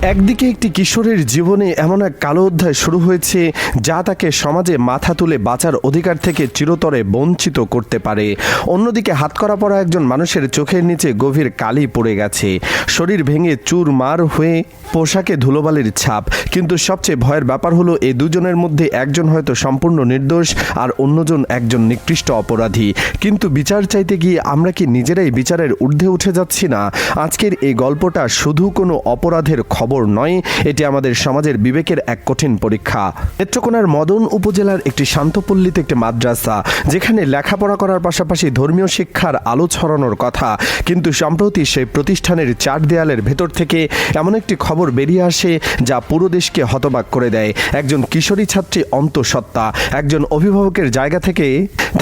একদিকে একটি কিশোরের জীবনে এমন এক কালো অধ্যায় শুরু হয়েছে যা তাকে সমাজে মাথা তুলে বাঁচার অধিকার থেকে চিরতরে বঞ্চিত করতে পারে। অন্যদিকে হাতকড়া পরা একজন মানুষের চোখের নিচে গভীর কালি পড়ে গেছে, শরীর ভেঙে চুরমার হয়ে পোশাকে ধুলোবালির ছাপ। কিন্তু সবচেয়ে ভয়ের ব্যাপার হলো এই দুজনের মধ্যে একজন হয়তো সম্পূর্ণ নির্দোষ আর অন্যজন একজন নিকৃষ্ট অপরাধী। কিন্তু বিচার চাইতে গিয়ে আমরা কি নিজেরাই বিচারের ঊর্ধ্বে উঠে যাচ্ছি না? আজকের এই গল্পটা শুধু কোনো অপরাধের খবর নয়, এটি আমাদের সমাজের বিবেকের এক কঠিন পরীক্ষা। নেত্রকোনার মদন উপজেলার একটি শান্তপল্লীতে একটি মাদ্রাসা, যেখানে লেখাপড়া করার পাশাপাশি ধর্মীয় শিক্ষার আলো ছড়ানোর কথা। কিন্তু সম্প্রতি সেই প্রতিষ্ঠানের চার দেয়ালের ভেতর থেকে এমন একটি খবর বেরিয়ে আসে যা পুরো দেশকে হতবাক করে দেয়। একজন কিশোরী ছাত্রী অন্তঃসত্ত্বা, একজন অভিভাবকের জায়গা থেকে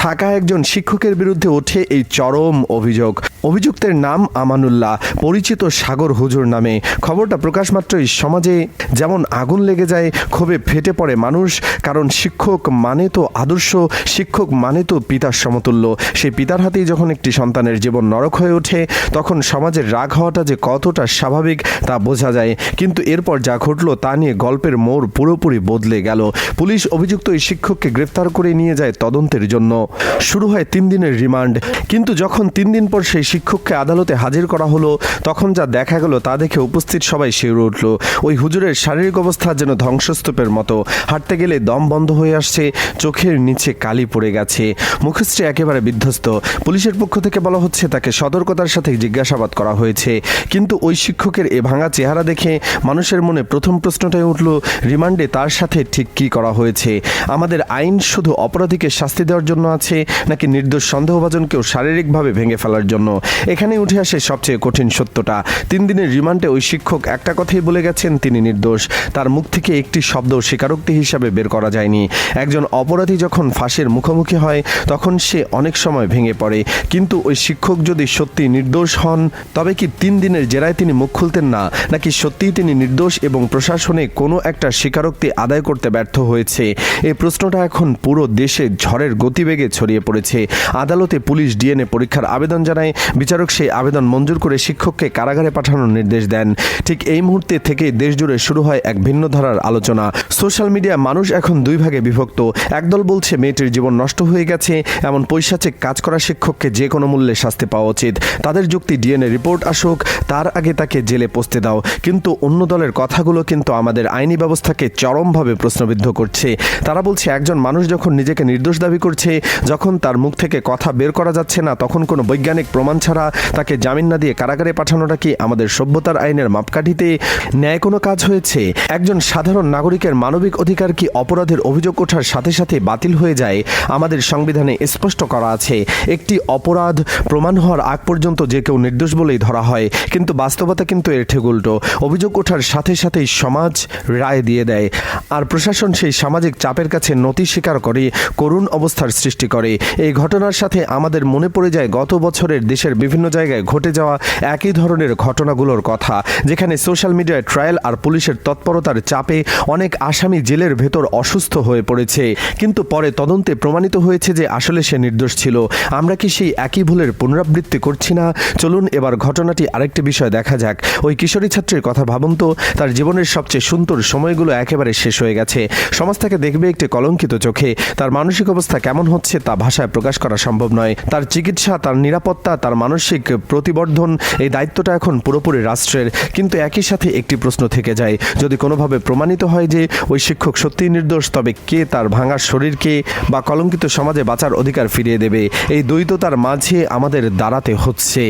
থাকা একজন শিক্ষকের বিরুদ্ধে ওঠে এই চরম অভিযোগ। অভিযুক্তের নাম আমানুল্লাহ, পরিচিত সাগর হুজুর নামে। খবরটা প্রকাশ মাত্রই সমাজে যেমন আগুন লেগে যায়, ক্ষোভে ফেটে পড়ে মানুষ। কারণ শিক্ষক মানে তো আদর্শ, শিক্ষক মানে তো পিতার সমতুল্য। সেই পিতার হাতেই যখন একটি সন্তানের জীবন নরক হয়ে ওঠে, তখন সমাজের রাগ হওয়াটা যে কতটা স্বাভাবিক তা বোঝা যায়। কিন্তু এরপর যা ঘটলো তা নিয়ে গল্পের মোড় পুরোপুরি বদলে গেল। পুলিশ অভিযুক্ত এই শিক্ষককে গ্রেফতার করে নিয়ে যায় তদন্তের জন্য। শুরু হয় 3 দিনের রিমান্ড। কিন্তু যখন 3 দিন পর সেই শিক্ষককে আদালতে হাজির করা হলো, তখন যা দেখা গেল তা দেখে উপস্থিত সবাই শিউরে উঠল। ওই হুজুরের শারীরিক অবস্থা যেন ধ্বংসস্তূপের মতো। হাঁটতে গেলে দম বন্ধ হয়ে আসছে, চোখের নিচে কালি পড়ে গেছে, মুখশ্রী একেবারে বিধ্বস্ত। পুলিশের পক্ষ থেকে বলা হচ্ছে তাকে সতর্কতার সাথে জিজ্ঞাসাবাদ করা হয়েছে। কিন্তু ওই শিক্ষকের এ ভাঙা চেহারা দেখে মানুষের মনে প্রথম প্রশ্নটাই উঠল, রিমান্ডে তার সাথে ঠিক কী করা হয়েছে? আমাদের আইন শুধু অপরাধীকে শাস্তি দেওয়ার জন্য আছে, নাকি নির্দোষ সন্দেহভাজনকেও শারীরিকভাবে ভেঙে ফেলার জন্য? এখানে উঠে আসে সবচেয়ে কঠিন সত্যটা। 3 দিনের রিমান্ডে ওই শিক্ষক একটা কথাই বলে গেছেন, তিনি নির্দোষ। তার মুখ থেকে একটি শব্দ স্বীকারোক্তি হিসাবে বের করা যায়নি। একজন অপরাধী যখন ফাঁসির মুখোমুখি হয়, তখন সে অনেক সময় ভেঙে পড়ে। কিন্তু ওই শিক্ষক যদি সত্যি নির্দোষ হন, তবে কি 3 দিনের জেরায় তিনি মুখ খুলতেন না? নাকি সত্যিই তিনি নির্দোষ এবং প্রশাসনে কোনো একটা স্বীকারোক্তি আদায় করতে ব্যর্থ হয়েছে? এই প্রশ্নটা এখন পুরো দেশে ঝড়ের গতিবেগে ছড়িয়ে পড়েছে। আদালতে পুলিশ ডিএনএ পরীক্ষার আবেদন জানায়। বিচারক সেই আবেদন মঞ্জুর করে শিক্ষককে কারাগারে পাঠানোর নির্দেশ দেন। ঠিক এই মুহূর্তে থেকে দেশজুড়ে শুরু হয় এক ভিন্ন ধারার আলোচনা। সোশ্যাল মিডিয়া মানুষ এখন 2 ভাগে বিভক্ত। একদল বলছে মেয়েটির জীবন নষ্ট হয়ে গেছে, এমন পৈশাচিক কাজ করা শিক্ষককে যে কোনো মূল্যে শাস্তি পাওয়া উচিত। তাদের যুক্তি, ডিএনএ রিপোর্ট আসুক, তার আগে তাকে জেলে পোস্তে দাও। কিন্তু অন্য দলের কথাগুলো কিন্তু আমাদের আইনি ব্যবস্থাকে চরমভাবে প্রশ্নবিদ্ধ করছে। তারা বলছে একজন মানুষ যখন নিজেকে নির্দোষ দাবি করছে, যখন তার মুখ থেকে কথা বের করা যাচ্ছে না, তখন কোনো বৈজ্ঞানিক প্রমাণ ছাড়া তাকে জামিন না দিয়ে কারাগারে পাঠানোটা কি আমাদের সভ্যতার আইনের মাপকাঠিতে ন্যায় কোনো কাজ হয়েছে? একজন সাধারণ নাগরিকের মানবিক অধিকার কি অপরাধের অভিযোগ ওঠার সাথে সাথে বাতিল হয়ে যায়? আমাদের সংবিধানে স্পষ্ট করা আছে, একটি অপরাধ প্রমাণ হওয়ার আগ পর্যন্ত যে কেউ নির্দোষ বলেই ধরা হয়। কিন্তু বাস্তবতা কিন্তু এর ঠিক উল্টো। অভিযোগ ওঠার সাথে সাথেই সমাজ রায় দিয়ে দেয়, আর প্রশাসন সেই সামাজিক চাপের কাছে নতি স্বীকার করে করুণ অবস্থার সৃষ্টি করে। এই ঘটনার সাথে আমাদের মনে পড়ে যায় গত বছরের দেশের বিভিন্ন জায়গায় ঘটে যাওয়া একই ধরনের ঘটনাগুলোর কথা, যেখানে সোশ্যাল মিডিয়ায় ট্রায়াল আর পুলিশের তৎপরতার চাপে অনেক আসামি জেলের ভেতর অসুস্থ হয়ে পড়েছে। কিন্তু পরে তদন্তে প্রমাণিত হয়েছে যে আসলে সে নির্দোষ ছিল। আমরা কি সেই একই ভুলের পুনরাবৃত্তি করছি না? চলুন এবার ঘটনাটি আরেকটি বিষয় দেখা যাক। ওই কিশোরী ছাত্রীর কথা ভাবুন তো, তার জীবনের সবচেয়ে সুন্দর সময়গুলো একেবারে শেষ হয়ে গেছে। সমাজ তাকে দেখবে একটি কলঙ্কিত চোখে। তার মানসিক অবস্থা কেমন হচ্ছে তা ভাষায় প্রকাশ করা সম্ভব নয়। তার চিকিৎসা, তার নিরাপত্তা, তার মানসিক প্রতিবর্ধন, এই দায়িত্বটা এখন পুরোপুরি রাষ্ট্রের। কিন্তু একই সাথে একটি প্রশ্ন থেকে যায়, যদি কোনোভাবে প্রমাণিত হয় যে ওই শিক্ষক সত্যিই নির্দোষ, তবে কে তার ভাঙা শরীরকে বা কলঙ্কিত সমাজে বাঁচার অধিকার ফিরিয়ে দেবে? এই দ্বৈততার মাঝে আমাদের দাঁড়াতে হচ্ছে।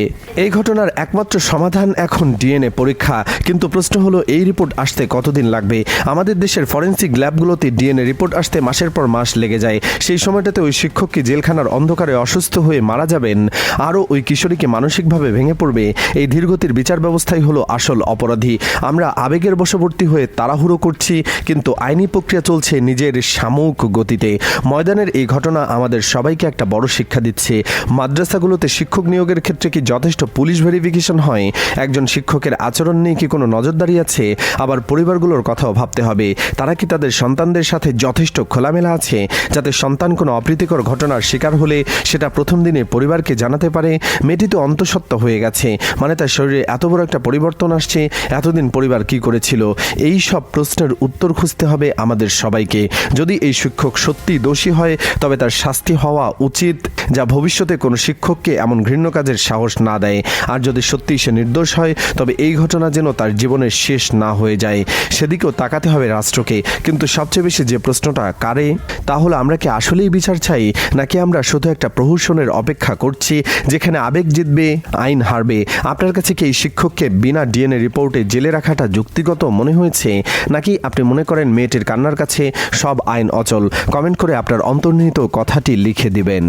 এই ঘটনার একমাত্র সমাধান এখন ডিএনএ পরীক্ষা। কিন্তু প্রশ্ন হলো, এই রিপোর্ট আসতে কতদিন লাগবে? আমাদের দেশের ফরেন্সিক ল্যাবগুলোতে ডিএনএ রিপোর্ট আসতে মাসের পর মাস লেগে যায়। সেই সময়টাতে ওই শিক্ষক কি জেলখানার অন্ধকারে অসুস্থ হয়ে মারা যাবেন? আরও ওই কিশোরীকে মানসিকভাবে ভেঙে পড়বে? এই ধীরগতির বিচার ব্যবস্থাই হলো আসল অপরাধী। আমরা আবেগের বশবর্তী হয়ে তাড়াহুড়ো করছি, কিন্তু আইনি প্রক্রিয়া চলছে নিজের সাময়িক গতিতে। ময়দানের এই ঘটনা আমাদের সবাইকে একটা বড় শিক্ষা দিচ্ছে। মাদ্রাসাগুলোতে শিক্ষক নিয়োগের ক্ষেত্রে কি যথেষ্ট পুলিশ ভেরিফিকেশন হয়? একজন শিক্ষকের আচরণ নিয়ে কি কোনো নজরদারি আছে? আবার পরিবারগুলোর কথাও ভাবতে হবে। তারা কি তাদের সন্তানদের সাথে যথেষ্ট খোলামেলা আছে, যাতে সন্তান কোনো অপ্রীতিকর ঘটনার শিকার হলে সেটা প্রথম দিনে পরিবারকে জানাতে পারে? মেয়েটি তো অন্তঃসত্ত্বা হয়ে গেছে, মানে তার শরীরে এত বড় একটা পরিবর্তন আসছে, এতদিন পরিবার কি করেছিল? এই সব প্রশ্নের উত্তর খুঁজতে হবে আমাদের সবাইকে। যদি এই শিক্ষক সত্যি দোষী হয়, তবে তার শাস্তি হওয়া উচিত, যা ভবিষ্যতে কোনো শিক্ষককে এমন ঘৃণ্য কাজের সাহস না দেয়। আর যদি সত্যি সে নির্দোষ হয়, তবে এই ঘটনা যেন তার জীবনের শেষ না হয়ে যায়, সেদিকেও তাকাতে হবে রাষ্ট্রকে। কিন্তু সবচেয়ে বেশি যে প্রশ্নটা কারে, তাহলে আমরা কি আসলেই বিচার চাই, নাকি আমরা শুধু একটা প্রহসনের অপেক্ষা করছি যেখানে আবেগ জিতবে, আইন হারবে? আপনার কাছে কি এই শিক্ষককে বিনা ডিএনএ রিপোর্টে জেলে রাখাটা যুক্তিগত মনে হয়েছে, নাকি আপনি মনে করেন মেয়েটির কান্নার কাছে সব আইন অচল? কমেন্ট করে আপনার অন্তর্নিহিত কথাটি লিখে দিবেন।